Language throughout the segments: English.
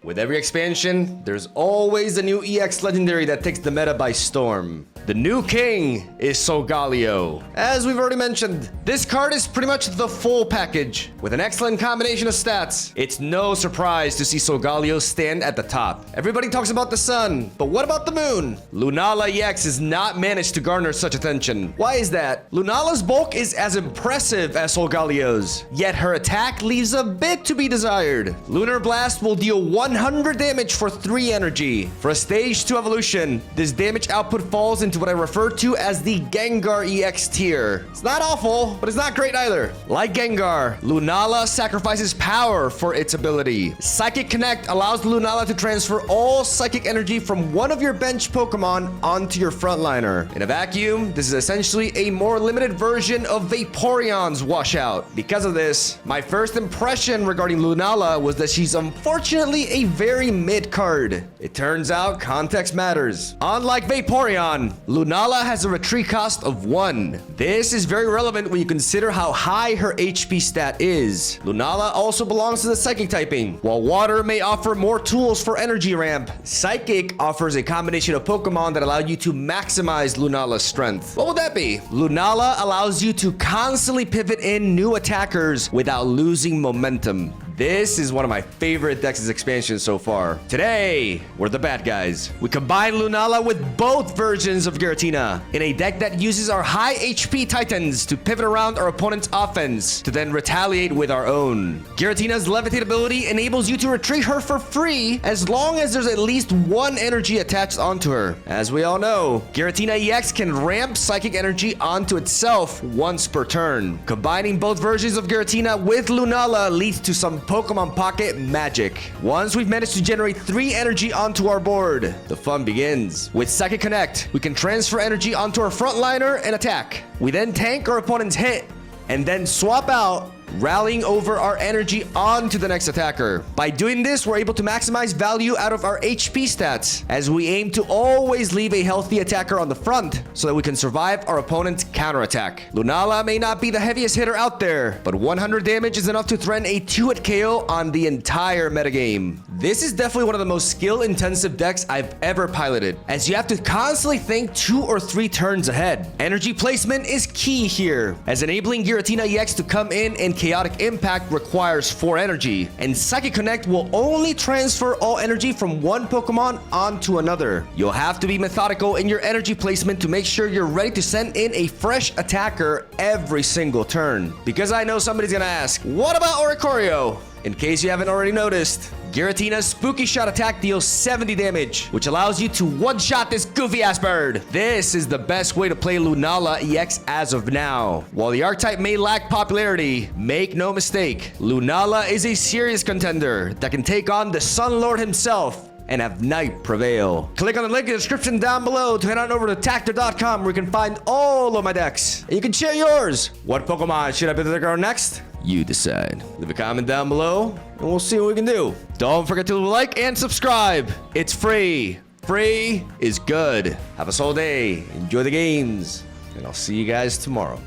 With every expansion, there's always a new EX legendary that takes the meta by storm. The new king is Solgaleo. As we've already mentioned, this card is pretty much the full package. With an excellent combination of stats, it's no surprise to see Solgaleo stand at the top. Everybody talks about the sun, but what about the moon? Lunala EX has not managed to garner such attention. Why is that? Lunala's bulk is as impressive as Solgaleo's, yet her attack leaves a bit to be desired. Lunar Blast will deal 100 damage for 3 energy. For a stage 2 evolution, this damage output falls into what I refer to as the Gengar EX tier. It's not awful, but it's not great either. Like Gengar, Lunala sacrifices power for its ability. Psychic Connect allows Lunala to transfer all psychic energy from one of your bench Pokemon onto your frontliner. In a vacuum, this is essentially a more limited version of Vaporeon's washout. Because of this, my first impression regarding Lunala was that she's unfortunately a very mid card. It turns out context matters. Unlike Vaporeon, Lunala has a retreat cost of 1. This is very relevant when you consider how high her HP stat is. Lunala also belongs to the Psychic typing. While Water may offer more tools for energy ramp, Psychic offers a combination of Pokemon that allow you to maximize Lunala's strength. What would that be? Lunala allows you to constantly pivot in new attackers without losing momentum. This is one of my favorite Dex's expansions so far. Today, we're the bad guys. We combine Lunala with both versions of Giratina in a deck that uses our high HP Titans to pivot around our opponent's offense to then retaliate with our own. Giratina's Levitate ability enables you to retreat her for free as long as there's at least 1 energy attached onto her. As we all know, Giratina EX can ramp psychic energy onto itself once per turn. Combining both versions of Giratina with Lunala leads to some Pokemon Pocket magic. Once we've managed to generate 3 energy onto our board, the fun begins. With Psychic Connect, we can transfer energy onto our frontliner and attack. We then tank our opponent's hit and then swap out, rallying over our energy onto the next attacker. By doing this, we're able to maximize value out of our HP stats, as we aim to always leave a healthy attacker on the front so that we can survive our opponent's counterattack. Lunala may not be the heaviest hitter out there, but 100 damage is enough to threaten a 2-hit KO on the entire metagame. This is definitely one of the most skill-intensive decks I've ever piloted, as you have to constantly think 2 or 3 turns ahead. Energy placement is key here, as enabling Giratina EX to come in and Chaotic Impact requires 4 energy, and Psychic Connect will only transfer all energy from one Pokemon onto another. You'll have to be methodical in your energy placement to make sure you're ready to send in a fresh attacker every single turn. Because I know somebody's gonna ask, what about Oricorio? In case you haven't already noticed, Giratina's Spooky Shot attack deals 70 damage, which allows you to one-shot this goofy-ass bird. This is the best way to play Lunala EX as of now. While the archetype may lack popularity, make no mistake, Lunala is a serious contender that can take on the Sun Lord himself and have night prevail. Click on the link in the description down below to head on over to Tactor.com, where you can find all of my decks. And you can share yours. What Pokemon should I be the next? You decide. Leave a comment down below, and we'll see what we can do. Don't forget to like and subscribe. It's free. Free is good. Have a solid day. Enjoy the games. And I'll see you guys tomorrow.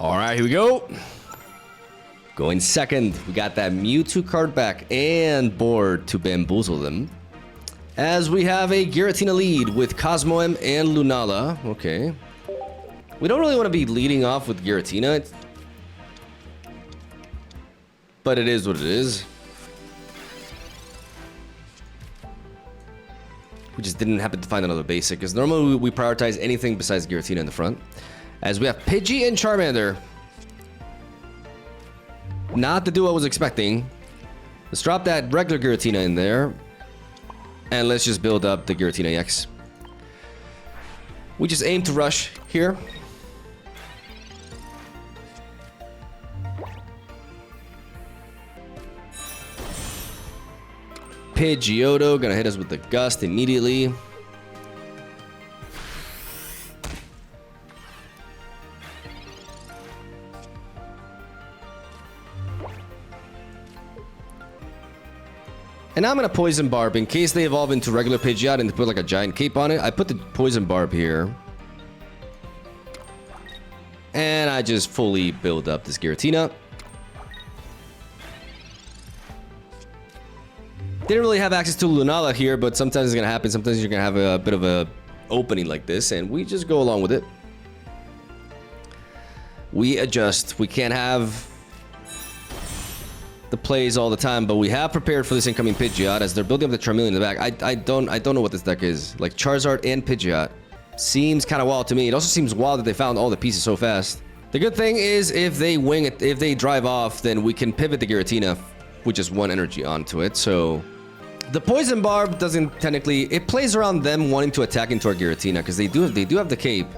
All right, here we go. Going second. We got that Mewtwo card back and board to bamboozle them. As we have a Giratina lead with Cosmoem and Lunala. Okay. We don't really want to be leading off with Giratina. But it is what it is. We just didn't happen to find another basic, because normally we prioritize anything besides Giratina in the front. As we have Pidgey and Charmander. Not the duo I was expecting. Let's drop that regular Giratina in there. And let's just build up the Giratina EX. We just aim to rush here. Pidgeotto gonna hit us with the Gust immediately. And I'm gonna Poison Barb in case they evolve into regular Pidgeot and put like a giant cape on it. I put the Poison Barb here. And I just fully build up this Giratina. Didn't really have access to Lunala here, but sometimes it's gonna happen. Sometimes you're gonna have a bit of a opening like this, and we just go along with it. We adjust. We can't have the plays all the time, but we have prepared for this incoming Pidgeot as they're building up the Charmeleon in the back. I don't know what this deck is. Like Charizard and Pidgeot seems kind of wild to me. It also seems wild that they found all the pieces so fast. The good thing is if they wing it, if they drive off, then we can pivot the Giratina with just one energy onto it. So the Poison Barb doesn't technically, it plays around them wanting to attack into our Giratina because they do have the cape.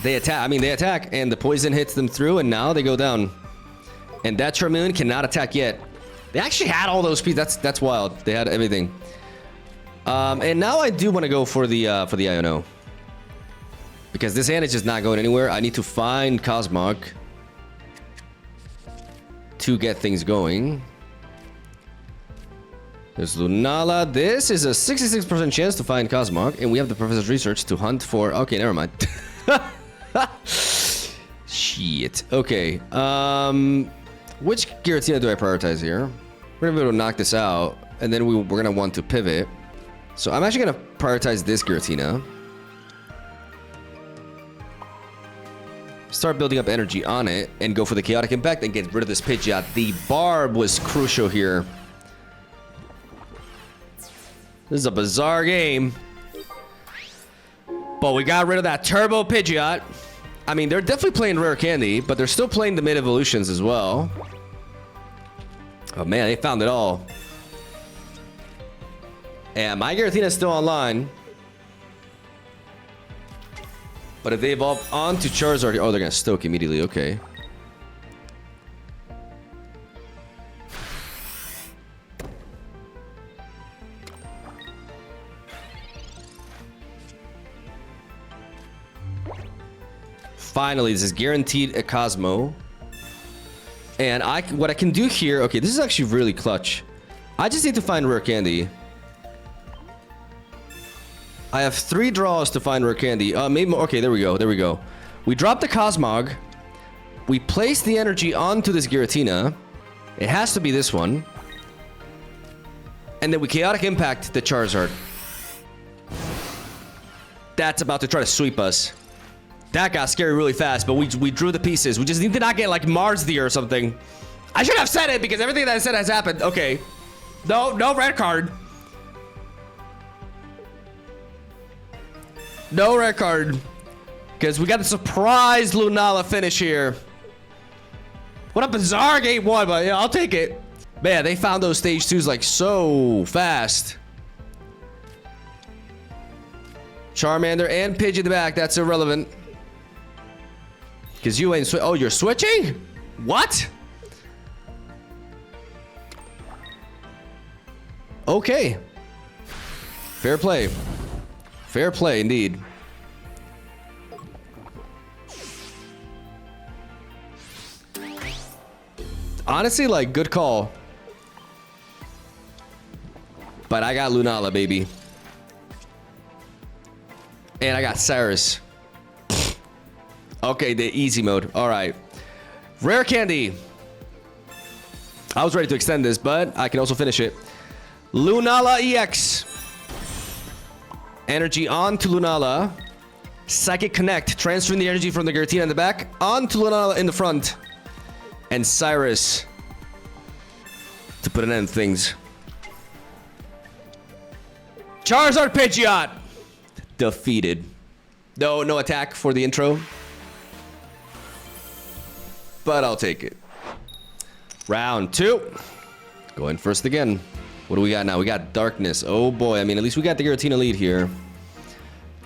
They attack, and the poison hits them through, and now they go down. And that Charmeleon cannot attack yet. They actually had all those pieces. That's wild. They had everything. And now I do want to go for the Iono. Because this hand is just not going anywhere. I need to find Cosmog to get things going. There's Lunala. This is a 66% chance to find Cosmog, and we have the Professor's Research to hunt for... Okay, never mind. Shit. Okay. Which Giratina do I prioritize here? We're gonna be able to knock this out, and then we're gonna want to pivot. So I'm actually gonna prioritize this Giratina. Start building up energy on it, and go for the Chaotic Impact and get rid of this Pidgeot. The Barb was crucial here. This is a bizarre game. But we got rid of that Turbo Pidgeot. I mean, they're definitely playing Rare Candy, but they're still playing the mid-evolutions as well. Oh man, they found it all. And my Giratina is still online. But if they evolve onto Charizard... Oh, they're gonna Stoke immediately, okay. Finally, this is guaranteed a Cosmo. And what I can do here... Okay, this is actually really clutch. I just need to find Rare Candy. I have 3 draws to find Rare Candy. Maybe more. Okay, there we go. We drop the Cosmog. We place the energy onto this Giratina. It has to be this one. And then we Chaotic Impact the Charizard. That's about to try to sweep us. That got scary really fast, but we drew the pieces. We just need to not get like Mars Deer or something. I should have said it because everything that I said has happened. Okay. No red card. No red card. Because we got the surprise Lunala finish here. What a bizarre game 1, but yeah, I'll take it. Man, they found those stage 2s like so fast. Charmander and Pidgey in the back. That's irrelevant. Because you ain't oh, you're switching? What? Okay. Fair play. Fair play, indeed. Honestly, like, good call. But I got Lunala, baby. And I got Cyrus. Okay, the easy mode. All right. Rare Candy. I was ready to extend this, but I can also finish it. Lunala EX. Energy onto Lunala. Psychic Connect. Transferring the energy from the Giratina in the back onto Lunala in the front. And Cyrus to put an end to things. Charizard Pidgeot. Defeated. No attack for the intro. But I'll take it. Round 2. Going first again. What do we got now? We got Darkness. Oh boy, I mean, at least we got the Giratina lead here.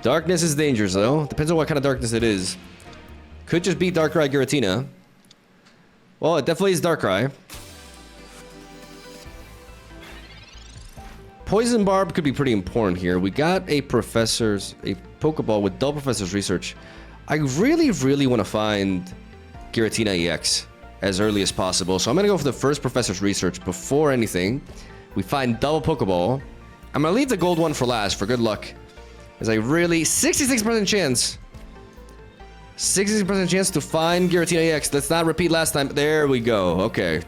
Darkness is dangerous though. Depends on what kind of darkness it is. Could just be Darkrai Giratina. Well, it definitely is Darkrai. Poison Barb could be pretty important here. We got a Pokeball with double Professor's Research. I really want to find Giratina EX as early as possible. So I'm going to go for the first Professor's Research before anything. We find double Pokeball. I'm going to leave the gold one for last for good luck. There's a really 66% chance 60% chance to find Giratina EX. Let's not repeat last time. There we go. Okay.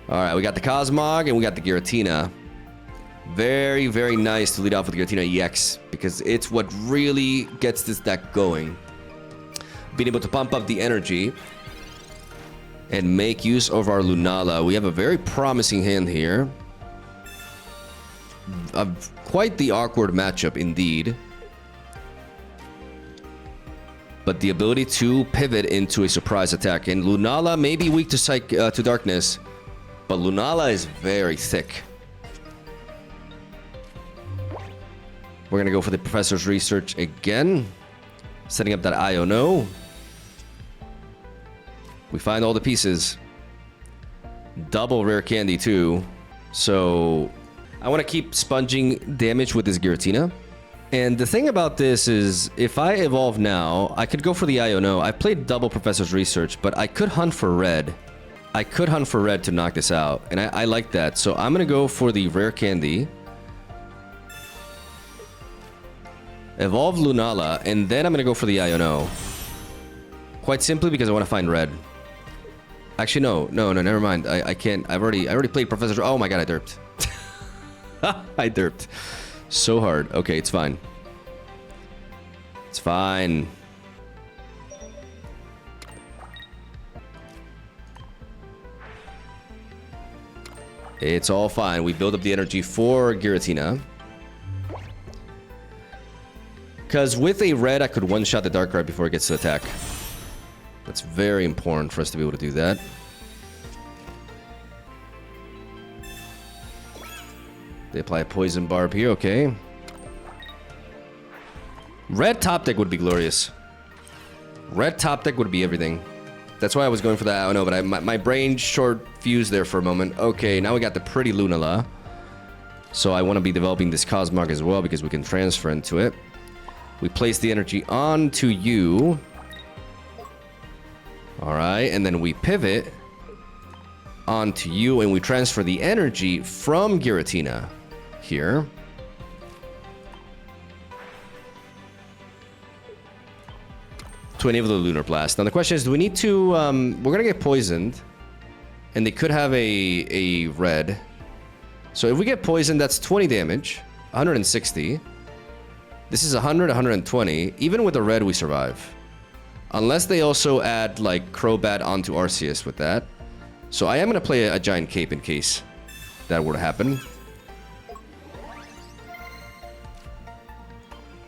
Alright, we got the Cosmog and we got the Giratina. Very, very nice to lead off with Giratina EX because it's what really gets this deck going. Being able to pump up the energy and make use of our Lunala. We have a very promising hand here. Quite the awkward matchup indeed. But the ability to pivot into a surprise attack. And Lunala may be weak to darkness, but Lunala is very thick. We're gonna go for the Professor's Research again. Setting up that Iono. We find all the pieces. Double rare candy too. So I want to keep sponging damage with this Giratina. And the thing about this is, if I evolve now, I could go for the Iono. I played double Professor's Research, but I could hunt for red. I could hunt for red to knock this out. And I like that. So I'm gonna go for the rare candy. Evolve Lunala, and then I'm gonna go for the Iono. Quite simply because I want to find red. Actually, no, never mind. I can't. I already played Professor. Oh my god, I derped. I derped so hard. Okay, it's fine. It's fine. It's all fine. We build up the energy for Giratina. Because with a red, I could one-shot the Darkrai before it gets to attack. That's very important for us to be able to do that. They apply a Poison Barb here, okay. Red top deck would be glorious. Red top deck would be everything. That's why I was going for that. I don't know, but my brain short fused there for a moment. Okay, now we got the pretty Lunala. So I want to be developing this Cosmog as well because we can transfer into it. We place the energy onto you. Alright, and then we pivot onto you and we transfer the energy from Giratina here. To enable the Lunar Blast. Now the question is, do we need to... we're gonna get poisoned. And they could have a red. So if we get poisoned, that's 20 damage. 160. This is 100, 120. Even with the red, we survive. Unless they also add, like, Crobat onto Arceus with that. So I am going to play a Giant Cape in case that were to happen.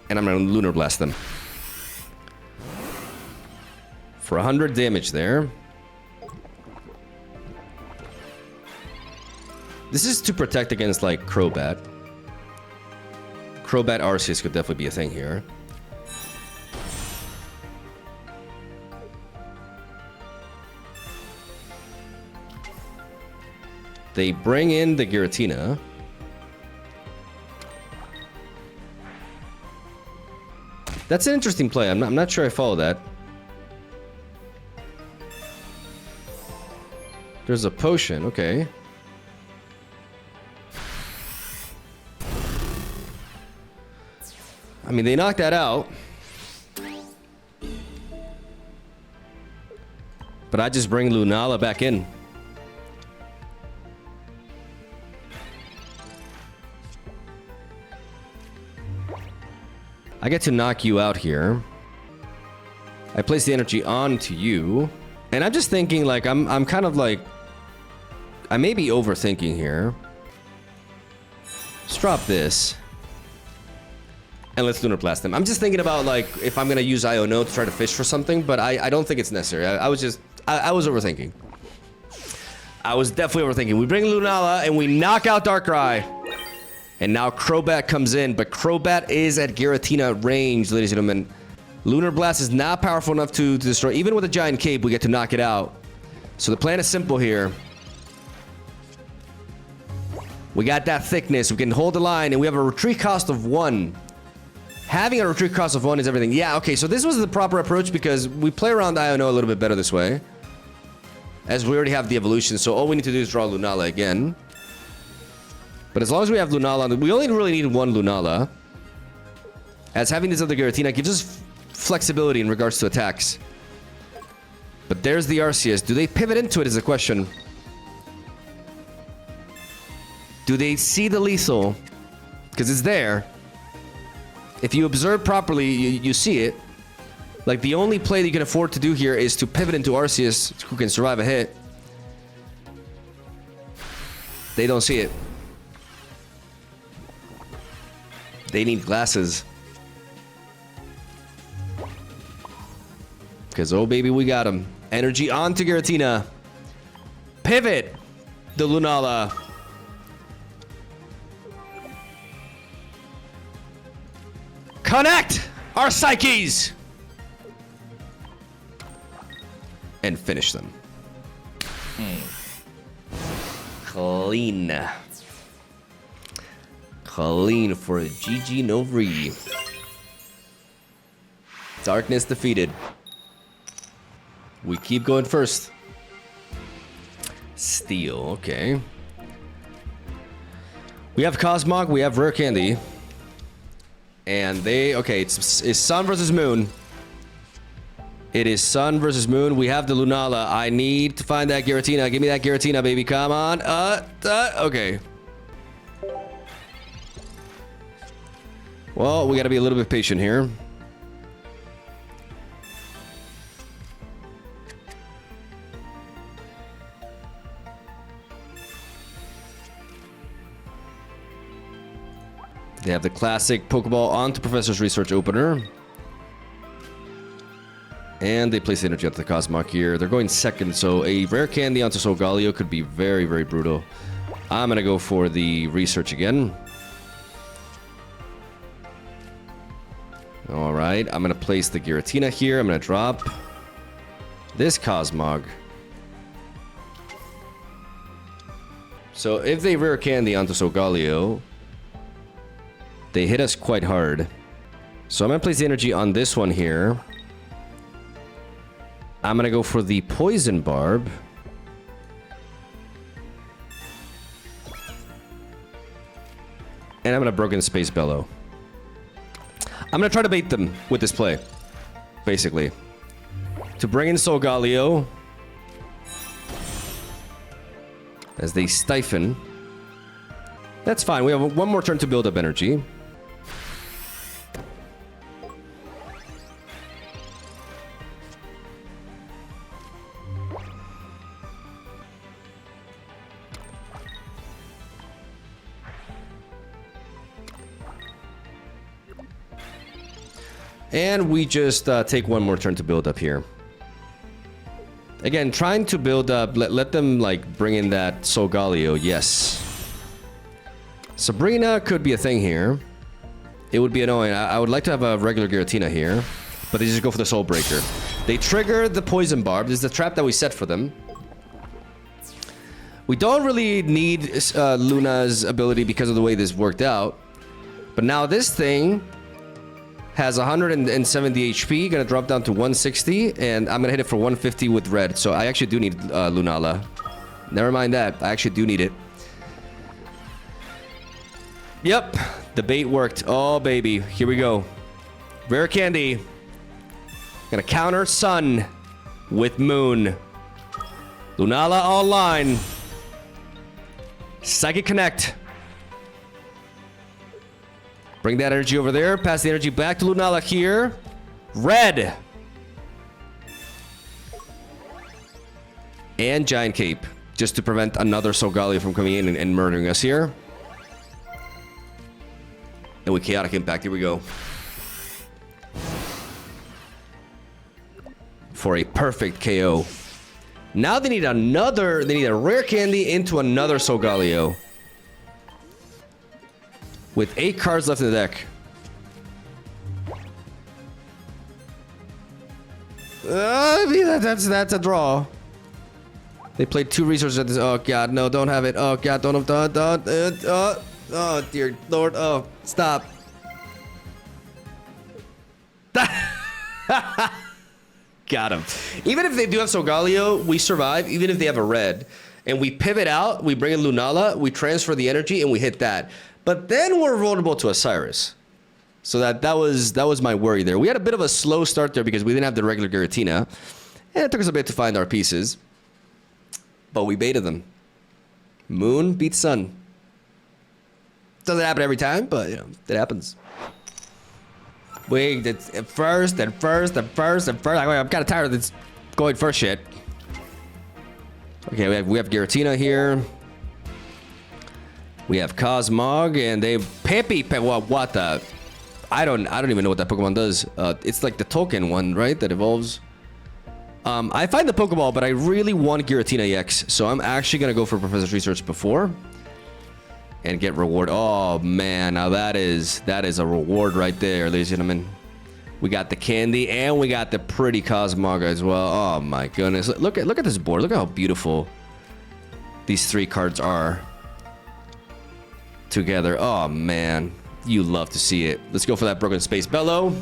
And I'm going to Lunar Blast them. For 100 damage there. This is to protect against, like, Crobat. Crobat Arceus could definitely be a thing here. They bring in the Giratina. That's an interesting play. I'm not sure I follow that. There's a potion, okay. I mean, they knocked that out. But I just bring Lunala back in. I get to knock you out here. I place the energy onto you. And I'm just thinking, like, I'm kind of like... I may be overthinking here. Let's drop this. And let's Lunar Blast them. I'm just thinking about, like, if I'm gonna use Iono to try to fish for something, but I don't think it's necessary. I was overthinking. I was definitely overthinking. We bring Lunala and we knock out Darkrai. And now Crobat comes in, but Crobat is at Giratina range, ladies and gentlemen. Lunar Blast is not powerful enough to destroy. Even with a Giant Cape, we get to knock it out. So the plan is simple here. We got that thickness. We can hold the line, and we have a retreat cost of 1. Having a retreat cost of 1 is everything. Yeah, okay, so this was the proper approach because we play around Iono a little bit better this way. As we already have the evolution, so all we need to do is draw Lunala again. But as long as we have Lunala, we only really need 1 Lunala. As having this other Giratina gives us flexibility in regards to attacks. But there's the Arceus. Do they pivot into it is the question. Do they see the lethal? Because it's there. If you observe properly, you see it. Like, the only play that you can afford to do here is to pivot into Arceus, who can survive a hit. They don't see it. They need glasses. Because, oh baby, we got him. Energy onto Giratina. Pivot the Lunala. Connect our psyches. And finish them. Clean. Clean for a GG Novri. Darkness defeated. We keep going first. Steel, okay. We have Cosmog, we have Rare Candy. And they, okay, it's Sun versus Moon. It is Sun versus Moon. We have the Lunala. I need to find that Giratina. Give me that Giratina, baby. Come on. Okay. Well, we gotta be a little bit patient here. They have the classic Pokeball onto Professor's Research Opener. And they place the energy onto the Cosmog here. They're going second, so a Rare Candy onto Solgaleo could be very, very brutal. I'm gonna go for the Research again. Alright, I'm gonna place the Giratina here. I'm gonna drop this Cosmog. So if they Rare Candy onto Solgaleo, they hit us quite hard. So I'm gonna place the energy on this one here. I'm gonna go for the Poison Barb. And I'm gonna Broken Space Bellow. I'm gonna try to bait them with this play, basically. To bring in Solgaleo. As they Stifle. That's fine, we have one more turn to build up energy. And we just take one more turn to build up here. Again, trying to build up, let them like bring in that Solgaleo, yes. Sabrina could be a thing here. It would be annoying. I would like to have a regular Giratina here, but they just go for the Soul Breaker. They trigger the Poison Barb. This is the trap that we set for them. We don't really need Luna's ability because of the way this worked out. But now this thing has 170 HP, gonna drop down to 160, and I'm gonna hit it for 150 with red. So I actually do need Lunala. Never mind that. I actually do need it. Yep, the bait worked. Oh, baby. Here we go. Rare Candy. Gonna counter Sun with Moon. Lunala online. Psychic Connect. Bring that energy over there. Pass the energy back to Lunala here. Red. And Giant Cape. Just to prevent another Solgaleo from coming in and murdering us here. And with Chaotic Impact, here we go. For a perfect KO. Now they need another, they need a Rare Candy into another Solgaleo. With 8 cards left in the deck. I mean, that's a draw. They played 2 resources at this. Oh god, no, don't have it. Oh god, don't. Oh dear lord. Oh, stop. Got him. Even if they do have Solgaleo, we survive. Even if they have a red, and we pivot out, we bring in Lunala, we transfer the energy, and we hit that. But then we're vulnerable to Osiris. So that was my worry there. We had a bit of a slow start there because we didn't have the regular Giratina. And it took us a bit to find our pieces. But we baited them. Moon beats sun. Doesn't happen every time, but you know, it happens. Wait, it's first and first and first and first. I'm kind of tired of this going first shit. Okay, we have Giratina here. We have Cosmog, and they Peppy. What the? I don't even know what that Pokemon does. It's like the token one, right? That evolves. I find the Pokeball, but I really want Giratina EX, so I'm actually gonna go for Professor's Research before and get reward. Oh man, now that is a reward right there, ladies and gentlemen. We got the candy and we got the pretty Cosmog as well. Oh my goodness, look at this board. Look at how beautiful these three cards are together. Oh man, you love to see it. Let's go for that Broken Space Bellow.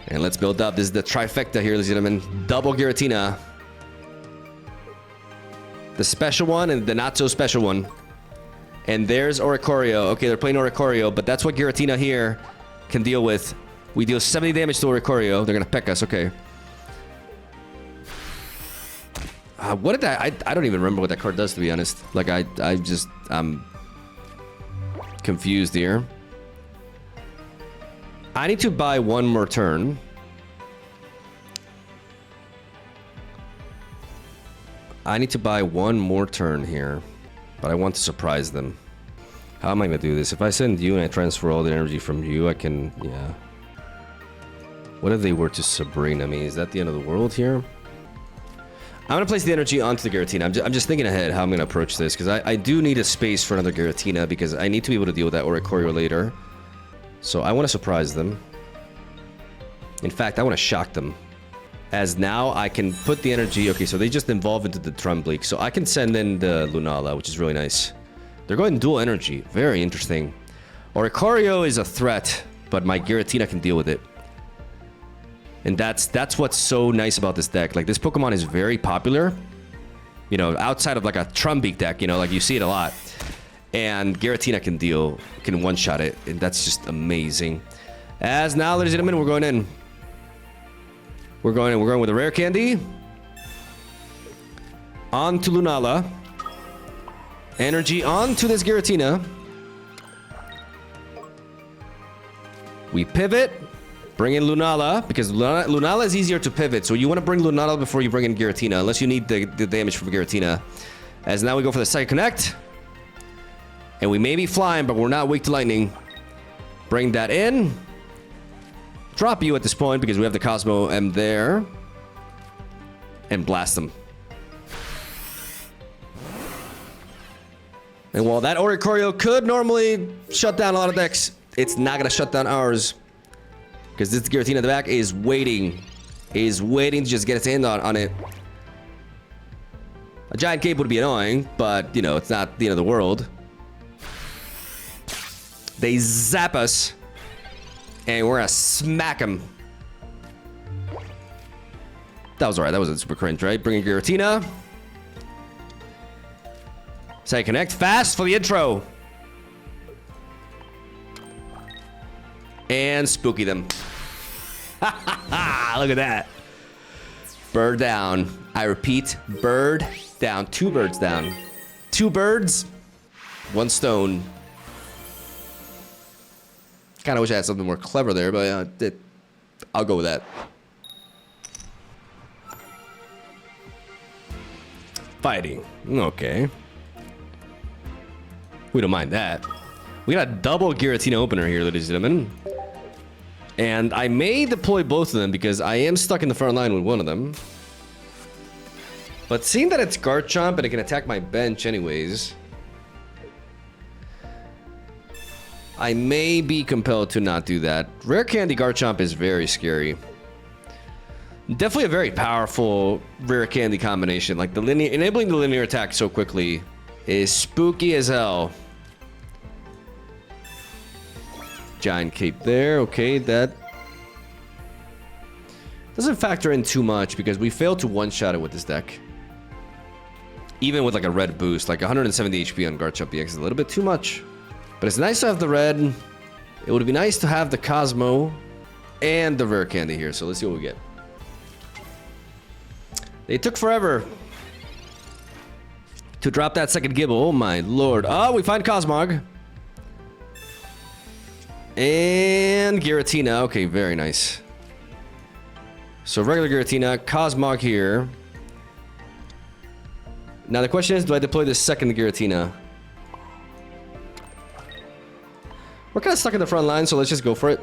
And let's build up. This is the trifecta here, ladies and gentlemen. Double Giratina. The special one and the not so special one. And there's Oricorio. Okay, they're playing Oricorio, but that's what Giratina here can deal with. We deal 70 damage to Oricorio. They're gonna peck us, okay. What did that... I don't even remember what that card does, to be honest. Like, I'm confused here. I need to buy one more turn. I need to buy one more turn here. But I want to surprise them. How am I going to do this? If I send you and I transfer all the energy from you, I can... Yeah. What if they were to Sabrina me? Is that the end of the world here? I'm going to place the energy onto the Giratina. I'm just thinking ahead how I'm going to approach this. Because I do need a space for another Giratina. Because I need to be able to deal with that Oricorio later. So I want to surprise them. In fact, I want to shock them. As now I can put the energy... Okay, so they just evolve into the Trumbleak. So I can send in the Lunala, which is really nice. They're going dual energy. Very interesting. Oricorio is a threat, but my Giratina can deal with it. And that's what's so nice about this deck. Like, this Pokemon is very popular. You know, outside of like a Trumbeak deck, you know, like you see it a lot. And Giratina can one-shot it. And that's just amazing. As now, ladies and gentlemen, we're going in. We're going with a rare candy. On to Lunala. Energy on to this Giratina. We pivot. Bring in Lunala, because Lunala is easier to pivot. So you want to bring Lunala before you bring in Giratina, unless you need the damage from Giratina. As now we go for the Psychic Connect. And we may be flying, but we're not weak to lightning. Bring that in. Drop you at this point because we have the Cosmo M there. And blast them. And while that Oricorio could normally shut down a lot of decks, it's not going to shut down ours. Because this Giratina at the back is waiting. Is waiting to just get its hand on it. A giant cape would be annoying, but, you know, it's not the end of the world. They zap us. And we're gonna smack them. That was alright. That wasn't super cringe, right? Bring in Giratina. Say connect fast for the intro. And spooky them. Look at that. Bird down. I repeat, bird down. 2 birds down. 2 birds, 1 stone. Kind of wish I had something more clever there, but I'll go with that. Fighting. Okay. We don't mind that. We got a double Giratina opener here, ladies and gentlemen. And I may deploy both of them because I am stuck in the front line with one of them. But seeing that it's Garchomp and it can attack my bench anyways, I may be compelled to not do that. Rare Candy Garchomp is very scary. Definitely a very powerful Rare Candy combination. Like, enabling the linear attack so quickly is spooky as hell. Giant cape there. Okay, that doesn't factor in too much because we failed to one-shot it with this deck. Even with like a red boost, like 170 HP on Garchomp EX is a little bit too much. But it's nice to have the red. It would be nice to have the Cosmo and the rare candy here. So let's see what we get. They took forever to drop that second Gibble. Oh my lord. Oh, we find Cosmog. And Giratina. Okay, very nice. So regular Giratina, Cosmog here. Now the question is, do I deploy the second Giratina? We're kind of stuck in the front line, so let's just go for it.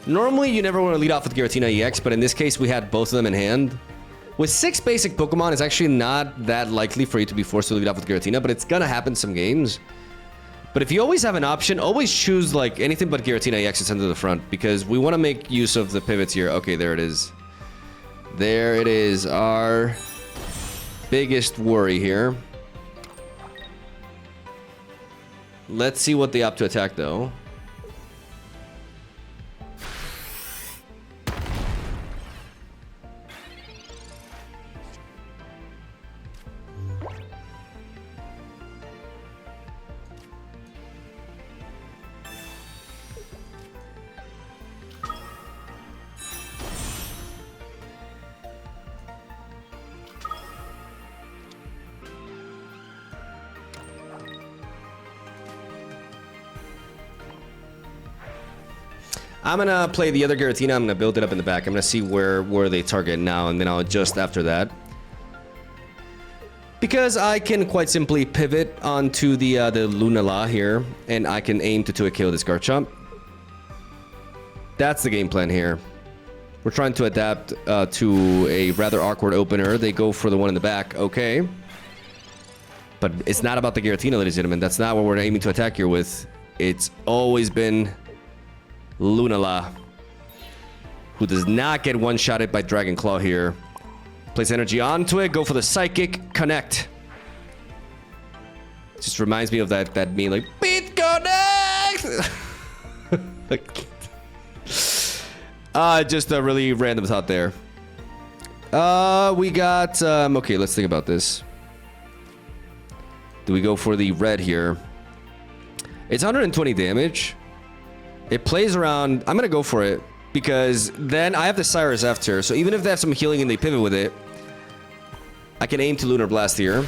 Normally, you never want to lead off with Giratina EX, but in this case, we had both of them in hand. With 6 basic Pokemon, it's actually not that likely for you to be forced to lead off with Giratina, but it's gonna happen some games. But if you always have an option, always choose like anything but Giratina EX to send to the front, because we want to make use of the pivots here. Okay, there it is. There it is, our biggest worry here. Let's see what they opt to attack, though. I'm gonna play the other Giratina. I'm gonna build it up in the back. I'm gonna see where they target now, and then I'll adjust after that. Because I can quite simply pivot onto the Lunala here, and I can aim to 2-hit KO this Garchomp. That's the game plan here. We're trying to adapt to a rather awkward opener. They go for the one in the back. Okay. But it's not about the Giratina, ladies and gentlemen. That's not what we're aiming to attack here with. It's always been Lunala, who does not get one-shotted by Dragon Claw here. Place energy onto it, go for the Psychic Connect. Just reminds me of that meme, like, Beat Connect! Just a really random thought there. We got, okay, let's think about this. Do we go for the red here? It's 120 damage. It plays around. I'm gonna go for it because then I have the Cyrus after. So even if they have some healing and they pivot with it, I can aim to Lunar Blast here.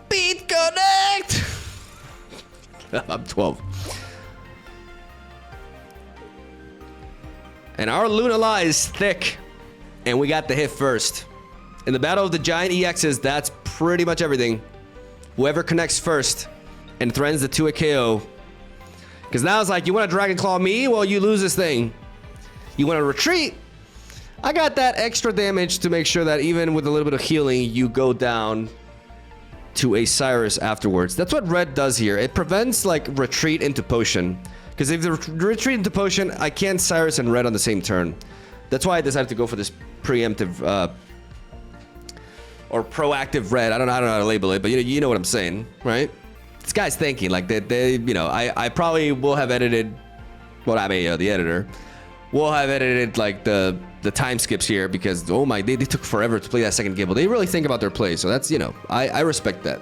Beat Connect! I'm 12. And our Lunala is thick. And we got the hit first. In the battle of the giant EXs, that's pretty much everything. Whoever connects first and threatens the 2-hit KO. Because now it's like, you want to Dragon Claw me? Well, you lose this thing. You want to retreat? I got that extra damage to make sure that even with a little bit of healing, you go down to a Cyrus afterwards. That's what red does here. It prevents like retreat into potion. Because if the retreat into potion, I can't Cyrus and red on the same turn. That's why I decided to go for this preemptive or proactive red. I don't know how to label it, but you know what I'm saying, right? This guy's thinking like they you know, I probably will have edited, well, I mean, the editor will have edited like the time skips here because oh my, they took forever to play that second Gibble. They really think about their play, so that's, you know, I respect that.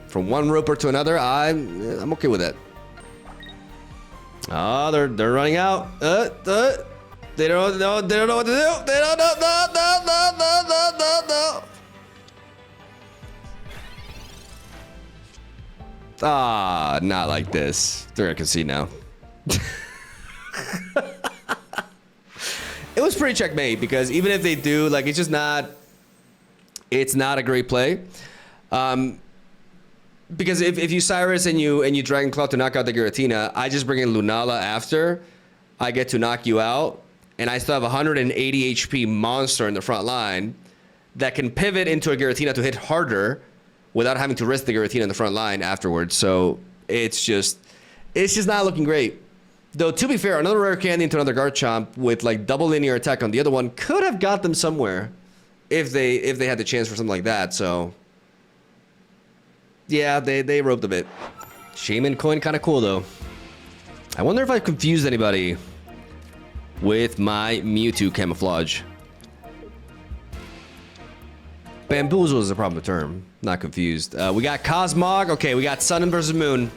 From one roper to another, I'm okay with that. Oh, they're running out. They don't know what to do. They don't know. No. Ah, not like this. They're gonna concede now. It was pretty checkmate because even if they do, like, it's just not. It's not a great play. Because if you Cyrus and you Dragon Claw to knock out the Giratina, I just bring in Lunala after. I get to knock you out, and I still have 180 HP monster in the front line that can pivot into a Giratina to hit harder without having to risk the Giratina in the front line afterwards. So it's just not looking great. Though, to be fair, another rare candy into another Garchomp with like double linear attack on the other one could have got them somewhere if they had the chance for something like that. So yeah, they roped a bit. Shaman coin kind of cool though. I wonder if I confused anybody with my Mewtwo camouflage. Bamboozle is a proper term. Not confused. We got Cosmog. Okay, we got Sun versus Moon.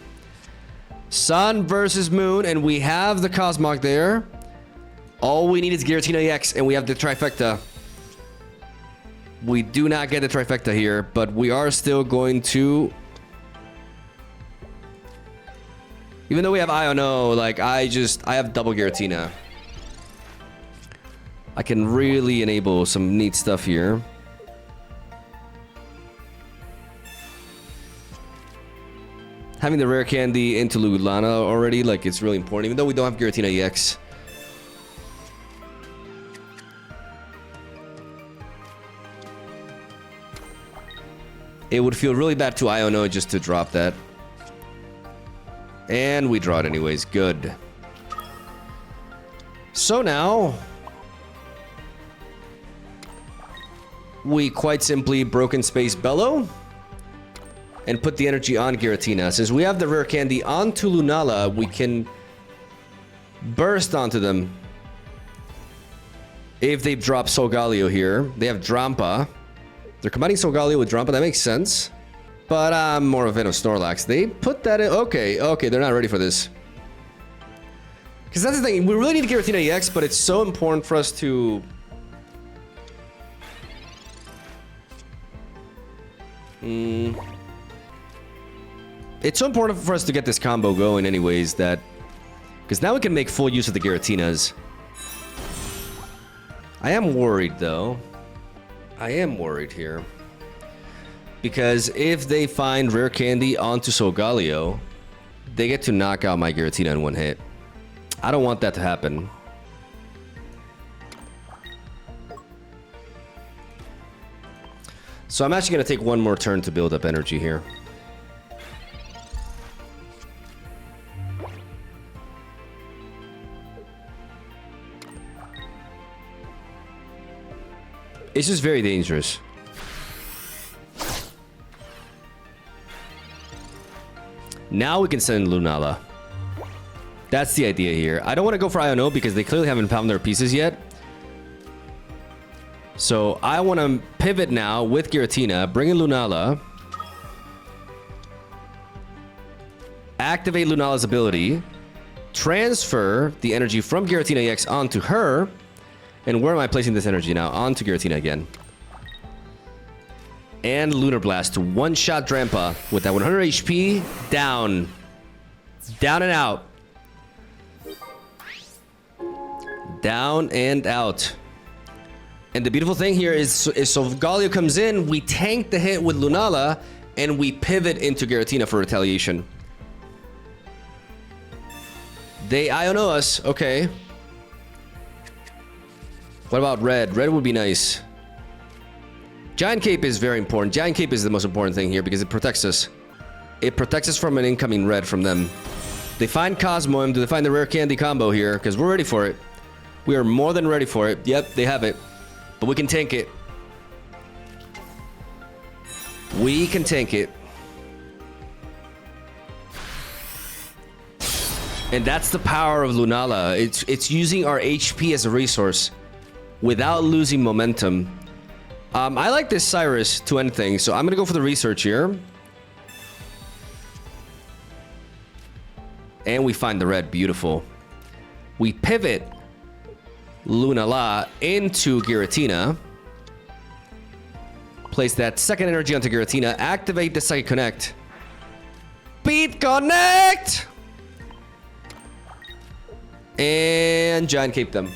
Sun versus Moon, and we have the Cosmog there. All we need is Giratina EX, and we have the trifecta. We do not get the trifecta here, but we are still going to... Even though we have Iono, like, I have double Giratina. I can really enable some neat stuff here. Having the rare candy into Lunala already, like, it's really important, even though we don't have Giratina EX. It would feel really bad to Iono just to drop that. And we draw it anyways. Good. So now... we quite simply Broken Space Bellow. And put the energy on Giratina. Since we have the rare candy onto Lunala, we can burst onto them. If they drop Solgaleo here. They have Drampa. They're combining Solgaleo with Drampa. That makes sense. But I'm more of a fan of Snorlax. They put that in... Okay, okay, they're not ready for this. Because that's the thing. We really need Giratina EX, but it's so important for us to... It's so important for us to get this combo going anyways that... Because now we can make full use of the Giratinas. I am worried though. I am worried here. Because if they find rare candy onto Solgaleo, they get to knock out my Giratina in one hit. I don't want that to happen. So I'm actually going to take one more turn to build up energy here. It's just very dangerous. Now we can send Lunala. That's the idea here. I don't want to go for Iono because they clearly haven't found their pieces yet. So I want to pivot now with Giratina, bring in Lunala. Activate Lunala's ability. Transfer the energy from Giratina EX onto her. And where am I placing this energy now? Onto Giratina again. And Lunar Blast to one-shot Drampa with that 100 HP. Down. Down and out. Down and out. And the beautiful thing here is Solgaleo comes in, we tank the hit with Lunala, and we pivot into Giratina for retaliation. They Iono us. Okay. What about red? Red would be nice. Giant Cape is very important. Giant Cape is the most important thing here because it protects us. It protects us from an incoming red from them. They find Cosmoem. Do they find the rare candy combo here? Because we're ready for it. We are more than ready for it. Yep, they have it. But we can tank it. We can tank it. And that's the power of Lunala. It's using our HP as a resource without losing momentum. I like this Cyrus to end things, so I'm gonna go for the research here. And we find the red. Beautiful. We pivot Lunala into Giratina. Place that second energy onto Giratina. Activate the Psychic Connect. Beat Connect! And Giant Cape them.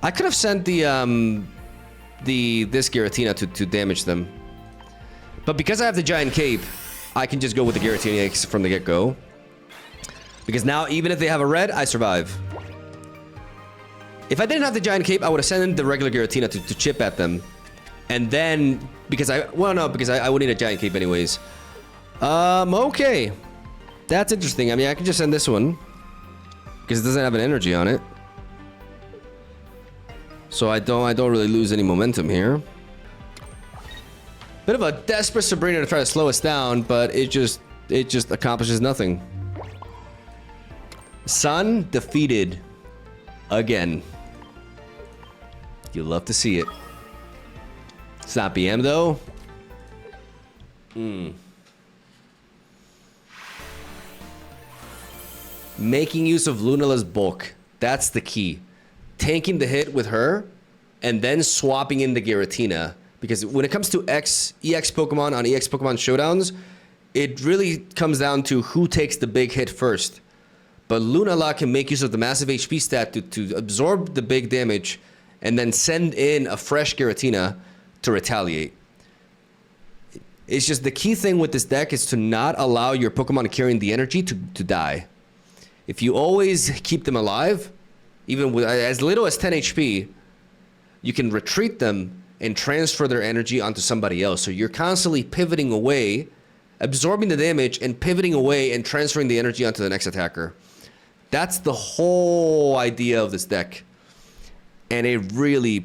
I could have sent this Giratina to damage them. But because I have the Giant Cape, I can just go with the Giratina EX from the get-go. Because now, even if they have a red, I survive. If I didn't have the Giant Cape, I would have sent in the regular Giratina to chip at them. And then, because I would need a Giant Cape anyways. Okay. That's interesting. I mean, I can just send this one. Because it doesn't have an energy on it. So I don't really lose any momentum here. Bit of a desperate Sabrina to try to slow us down, but it just accomplishes nothing. Sun defeated again. You love to see it. It's not BM though. Making use of Lunala's bulk. That's the key. Tanking the hit with her and then swapping in the Giratina. Because when it comes to EX Pokemon on EX Pokemon showdowns, it really comes down to who takes the big hit first. But Lunala can make use of the massive HP stat to absorb the big damage and then send in a fresh Giratina to retaliate. It's just the key thing with this deck is to not allow your Pokemon carrying the energy to die. If you always keep them alive, even with as little as 10 HP, you can retreat them and transfer their energy onto somebody else. So you're constantly pivoting away, absorbing the damage and pivoting away and transferring the energy onto the next attacker. That's the whole idea of this deck. And it really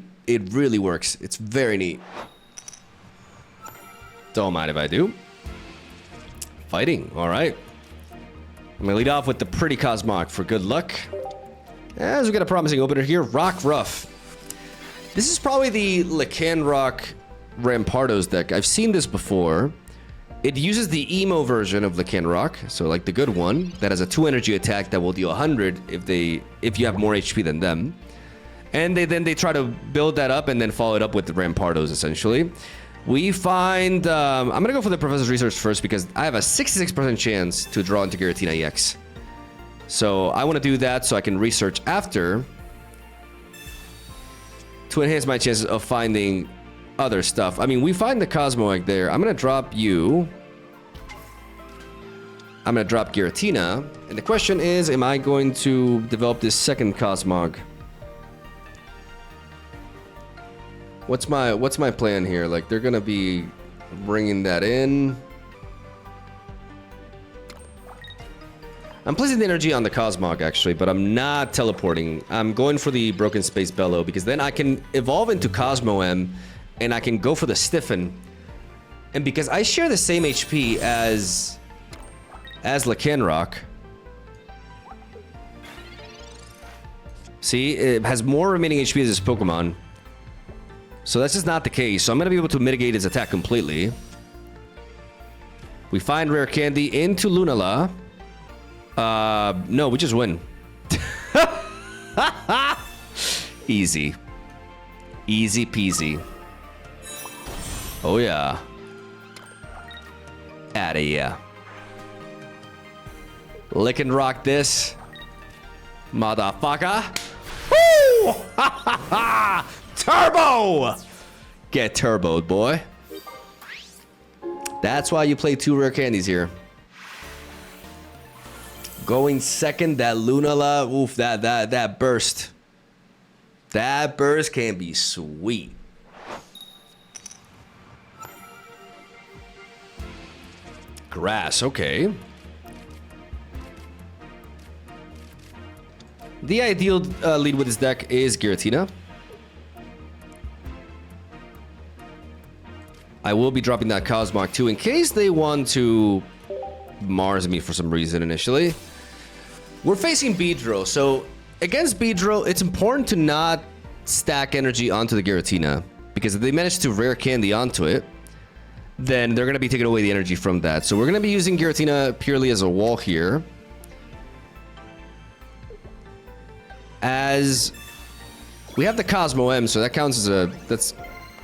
works. It's very neat. Don't mind if I do. Fighting, all right. I'm gonna lead off with the pretty Cosmog for good luck. As we got a promising opener here, Rock Ruff. This is probably the Lycanroc Rampardos deck. I've seen this before. It uses the emo version of Lycanroc, so like the good one, that has a 2 energy attack that will deal 100 if you have more HP than them. And they try to build that up and then follow it up with the Rampardos, essentially. We find... I'm going to go for the Professor's Research first because I have a 66% chance to draw into Giratina EX. So I want to do that so I can research after to enhance my chances of finding other stuff. I mean, we find the Cosmoegg there. I'm going to drop you. I'm going to drop Giratina. And the question is, am I going to develop this second Cosmog? What's my plan here? Like, they're going to be bringing that in. I'm placing the energy on the Cosmog, actually, but I'm not teleporting. I'm going for the Broken Space Bellow, because then I can evolve into Cosmo M, and I can go for the Stiffen. And because I share the same HP as Lycanroc. See, it has more remaining HP as this Pokemon. So that's just not the case. So I'm going to be able to mitigate its attack completely. We find Rare Candy into Lunala. No, we just win. Easy. Easy peasy. Oh yeah. Outta here. Lick and rock this. Motherfucker. Woo! Ha ha ha! Turbo! Get turboed, boy. That's why you play 2 rare candies here. Going second, that Lunala, oof, that burst. That burst can be sweet. Grass, okay. The ideal lead with this deck is Giratina. I will be dropping that Cosmog too in case they want to Mars me for some reason initially. We're facing Beedrill, so against Beedrill, it's important to not stack energy onto the Giratina, because if they manage to rare candy onto it, then they're going to be taking away the energy from that. So we're going to be using Giratina purely as a wall here. As we have the Cosmo M, so that counts as that's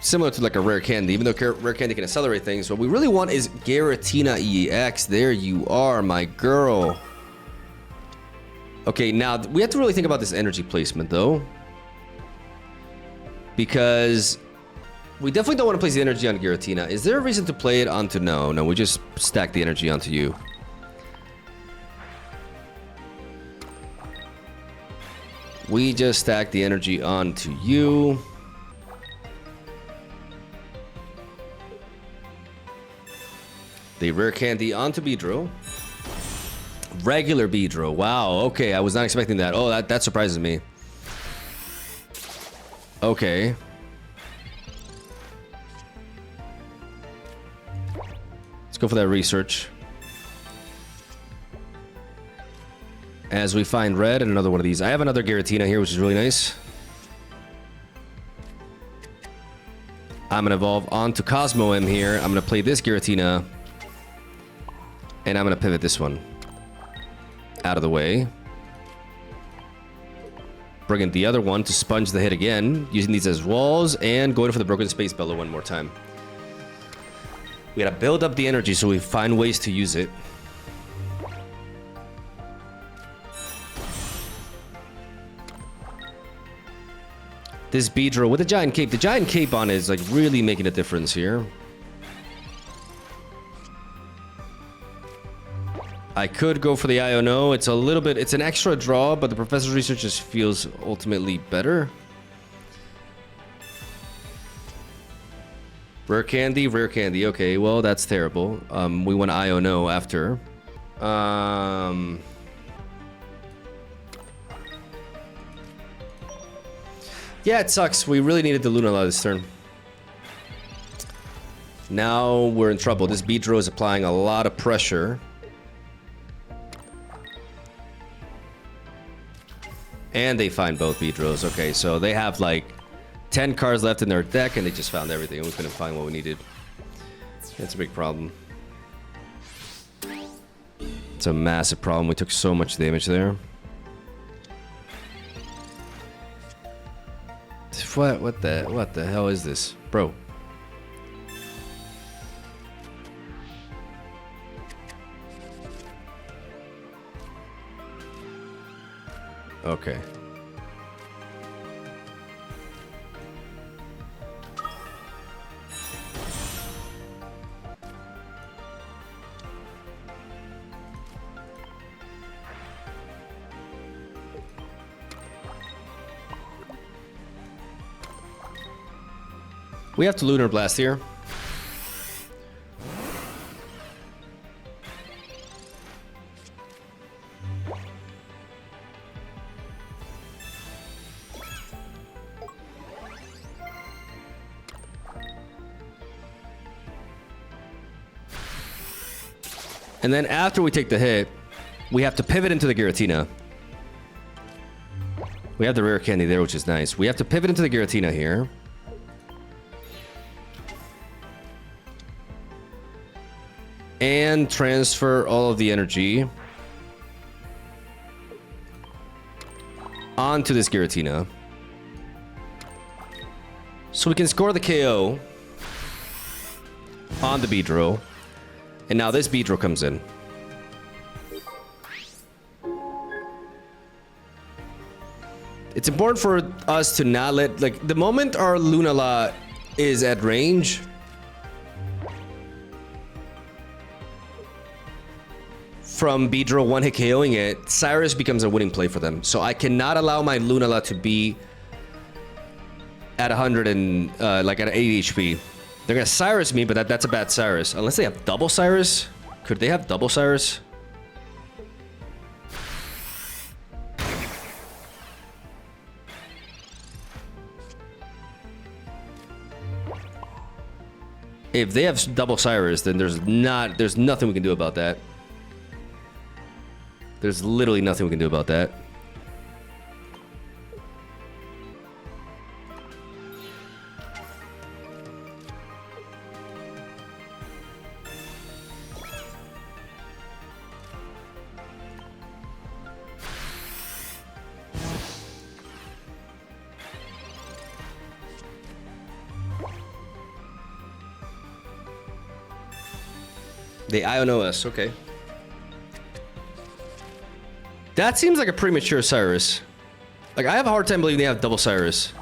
similar to like a rare candy, even though rare candy can accelerate things. What we really want is Giratina EX. There you are, my girl. Okay, now we have to really think about this energy placement though, because we definitely don't want to place the energy on Giratina. Is there a reason to play it onto... No, we just stack the energy onto you. We just stack the energy onto you. The rare candy onto Beedrill. Regular Beedrill. Wow, okay, I was not expecting that. Oh, that surprises me. Okay. Let's go for that research. As we find red and another one of these. I have another Giratina here, which is really nice. I'm gonna evolve onto Cosmo M here. I'm gonna play this Giratina. And I'm gonna pivot this one out of the way. Bring in the other one to sponge the hit again, using these as walls, and going for the Broken Space Bellow one more time. We gotta build up the energy so we find ways to use it. This Beedrill with the Giant Cape. The Giant Cape on it is like really making a difference here. I could go for the Iono. It's a little bit, it's an extra draw, but the Professor's Research just feels ultimately better. Rare candy, rare candy. Okay, well, that's terrible. We want Iono after. Yeah, it sucks. We really needed the Lunala this turn. Now we're in trouble. This Beedrill is applying a lot of pressure. And they find both Beedrills. Okay, so they have like 10 cards left in their deck, and they just found everything. We couldn't find what we needed. It's a big problem. It's a massive problem. We took so much damage there. What the hell is this, bro? Okay. We have to Lunar Blast here. And then after we take the hit, we have to pivot into the Giratina. We have the rare candy there, which is nice. We have to pivot into the Giratina here. And transfer all of the energy onto this Giratina. So we can score the KO on the Beedrill. And now this Beedrill comes in. It's important for us to not let, like, the moment our Lunala is at range, from Beedrill one-hit KOing it, Cyrus becomes a winning play for them. So I cannot allow my Lunala to be at 100 and, like at 80 HP. They're gonna Cyrus me, but that's a bad Cyrus. Unless they have double Cyrus. Could they have double Cyrus? If they have double Cyrus, then there's nothing we can do about that. There's literally nothing we can do about that. They Iono us, okay. That seems like a premature Cyrus. Like, I have a hard time believing they have double Cyrus.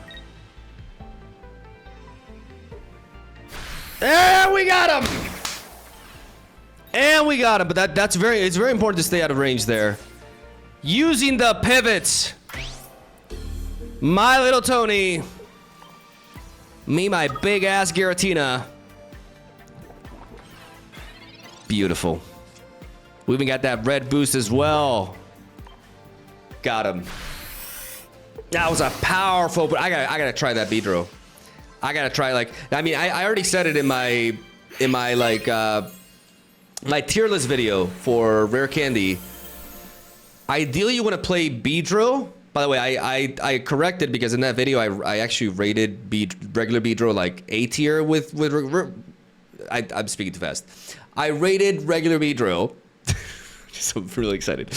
And we got him! And we got him, but it's very important to stay out of range there. Using the pivots. My little Tony. Me, my big ass Giratina. Beautiful. We even got that red boost as well. Got him. That was a powerful, but I gotta try that Beedrill. I gotta try, like, I mean, I already said it in my like my tier list video for rare candy. Ideally, you want to play Beedrill, By the way, I corrected because in that video I actually rated regular Beedrill like A tier with I'm speaking too fast. I rated regular Beedrill. So I'm really excited.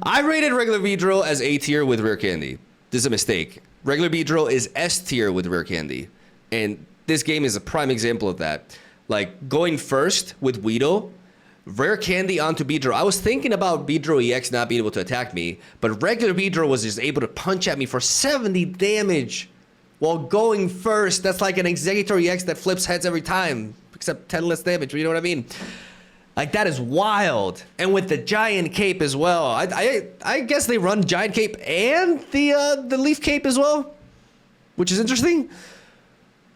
I rated regular Beedrill as A tier with rare candy. This is a mistake. Regular Beedrill is S tier with rare candy, and this game is a prime example of that. Like going first with Weedle, rare candy onto Beedrill. I was thinking about Beedrill EX not being able to attack me, but regular Beedrill was just able to punch at me for 70 damage while going first. That's like an Executor EX that flips heads every time, except 10 less damage. You know what I mean? Like, that is wild. And with the giant cape as well. I guess they run giant cape and the leaf cape as well, which is interesting.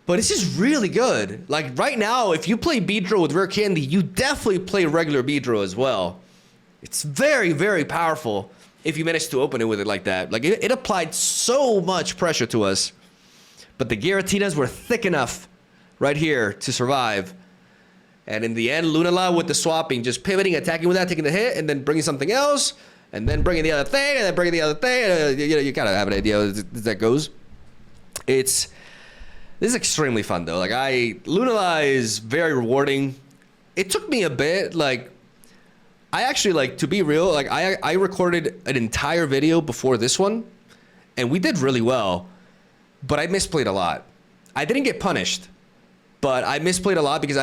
But it's just really good. Like, right now, if you play Beedrill with rare candy, you definitely play regular Beedrill as well. It's very, very powerful if you manage to open it with it like that. Like, it applied so much pressure to us. But the Giratinas were thick enough right here to survive. And in the end, Lunala with the swapping, just pivoting, attacking with that, taking the hit, and then bringing something else, and then bringing the other thing, and then bringing the other thing. You kind of have an idea as that goes. This is extremely fun, though. Like, Lunala is very rewarding. It took me a bit, like, I actually, like, to be real, like, I recorded an entire video before this one, and we did really well, but I misplayed a lot. I didn't get punished, but I misplayed a lot because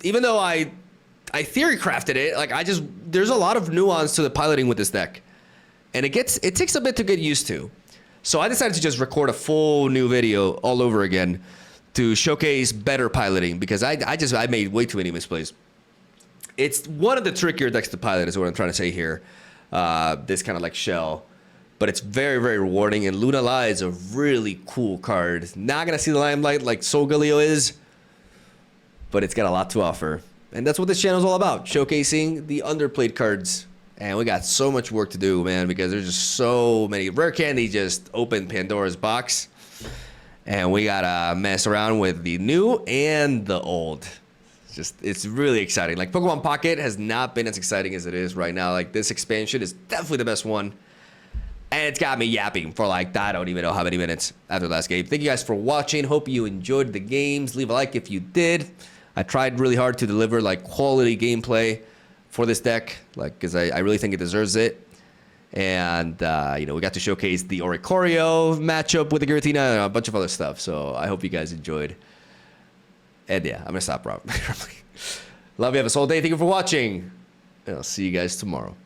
even though I theory crafted it, like, there's a lot of nuance to the piloting with this deck, and it takes a bit to get used to. So I decided to just record a full new video all over again to showcase better piloting because I made way too many misplays. It's one of the trickier decks to pilot is what I'm trying to say here. This kind of like shell, but it's very, very rewarding, and Lunala is a really cool card. Not gonna see the limelight like Solgaleo is, but it's got a lot to offer. And that's what this channel is all about, showcasing the underplayed cards. And we got so much work to do, man, because there's just so many. Rare Candy just opened Pandora's box, and we gotta mess around with the new and the old. It's really exciting. Like, Pokemon Pocket has not been as exciting as it is right now. Like, this expansion is definitely the best one. And it's got me yapping for, like, I don't even know how many minutes after the last game. Thank you guys for watching. Hope you enjoyed the games. Leave a like if you did. I tried really hard to deliver, like, quality gameplay for this deck, like, because I really think it deserves it. And, you know, we got to showcase the Oricorio matchup with the Giratina and a bunch of other stuff. So I hope you guys enjoyed. And yeah, I'm going to stop, Rob. Love you. Have a solid day. Thank you for watching. And I'll see you guys tomorrow.